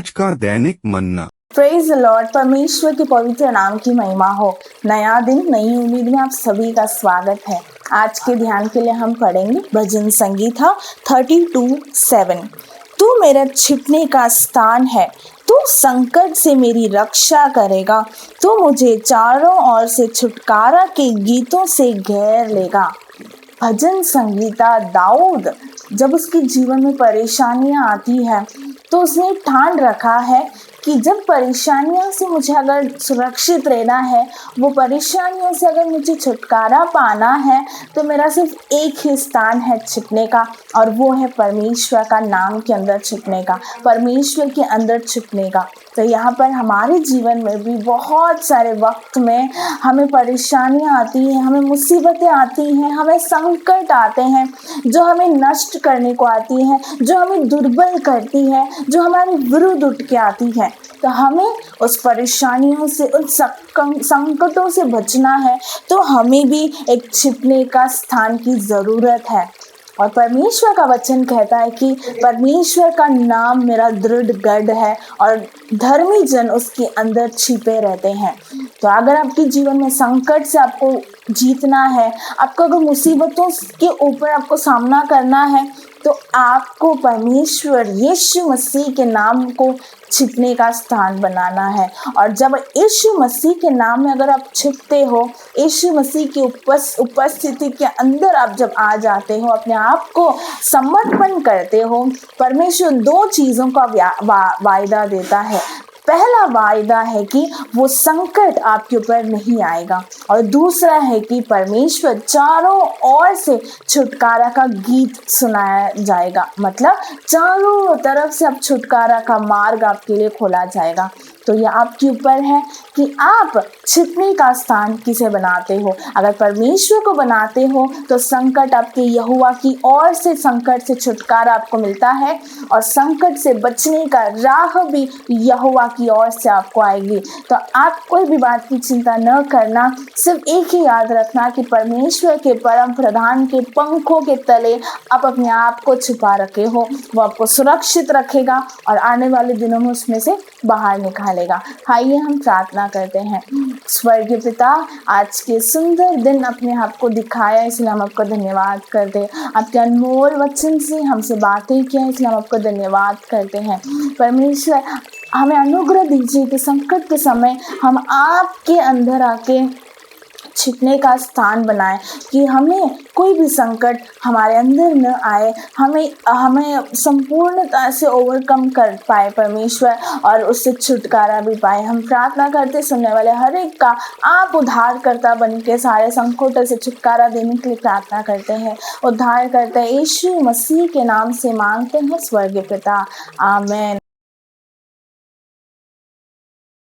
आज का दैनिक मन्ना। Praise the Lord. परमेश्वर के पवित्र नाम की महिमा हो। नया दिन नई उम्मीद में आप सभी का स्वागत है। आज के ध्यान के लिए हम पढ़ेंगे भजन संगीता 32:7। तू मेरा छिपने का स्थान है, तू संकट से मेरी रक्षा करेगा, तू मुझे चारों ओर से छुटकारा के गीतों से घेर लेगा। भजन संगीता दाऊद जब उसके जीवन में परेशानियां आती है तो उसने ठान रखा है कि जब परेशानियों से मुझे अगर सुरक्षित रहना है, वो परेशानियों से अगर मुझे छुटकारा पाना है, तो मेरा सिर्फ एक ही स्थान है छिपने का, और वो है परमेश्वर का नाम के अंदर छिपने का, परमेश्वर के अंदर छिपने का। तो यहाँ पर हमारे जीवन में भी बहुत सारे वक्त में हमें परेशानियाँ आती हैं, हमें मुसीबतें आती हैं, हमें संकट आते हैं जो हमें नष्ट करने को आती हैं, जो हमें दुर्बल करती है, जो हमारे विरुद्ध उठ के आती है। तो हमें उस परेशानियों से, उन संकटों से बचना है, तो हमें भी एक छिपने का स्थान की ज़रूरत है। और परमेश्वर का वचन कहता है कि परमेश्वर का नाम मेरा दृढ़ गढ़ है और धर्मी जन उसके अंदर छिपे रहते हैं। तो अगर आपके जीवन में संकट से आपको जीतना है, आपको अगर मुसीबतों के ऊपर आपको सामना करना है, तो आपको परमेश्वर यीशु मसीह के नाम को छिपने का स्थान बनाना है। और जब यीशु मसीह के नाम में अगर आप छिपते हो, यीशु मसीह की उपस्थिति के अंदर आप जब आ जाते हो, अपने आप को समर्पण करते हो, परमेश्वर दो चीज़ों का वायदा देता है। पहला वायदा है कि वो संकट आपके ऊपर नहीं आएगा, और दूसरा है कि परमेश्वर चारों ओर से छुटकारा का गीत सुनाया जाएगा। मतलब चारों तरफ से अब छुटकारा का मार्ग आपके लिए खोला जाएगा। तो ये आपके ऊपर है कि आप छिपने का स्थान किसे बनाते हो। अगर परमेश्वर को बनाते हो तो संकट आपके यहोवा की ओर से, संकट से छुटकारा आपको मिलता है, और संकट से बचने का राह भी यहोवा की ओर से आपको आएगी। तो आप कोई भी बात की चिंता न करना, सिर्फ एक ही याद रखना कि परमेश्वर के परम प्रधान के पंखों के तले आप अपने आप को छुपा रखे हो। वो आपको सुरक्षित रखेगा और आने वाले दिनों में उसमें से बाहर निकालेगा। आइए हम प्रार्थना करते हैं। स्वर्गीय पिता, आज के सुंदर दिन अपने आप को दिखाया, इसलिए हम आपको धन्यवाद करते हैं। आपके अनमोल वचन से हमसे बातें किया, इसलिए हम आपको धन्यवाद करते हैं। परमेश्वर, हमें अनुग्रह दीजिए कि संकट के समय हम आपके अंदर आके छिपने का स्थान बनाएं, कि हमें कोई भी संकट हमारे अंदर न आए, हमें संपूर्णता से ओवरकम कर पाए परमेश्वर, और उससे छुटकारा भी पाए। हम प्रार्थना करते सुनने वाले हर एक का आप उद्धारकर्ता बन के सारे संकटों से छुटकारा देने के लिए प्रार्थना करते हैं। उद्धार करते यीशु मसीह के नाम से मांगते हैं स्वर्गीय पिता, आमीन।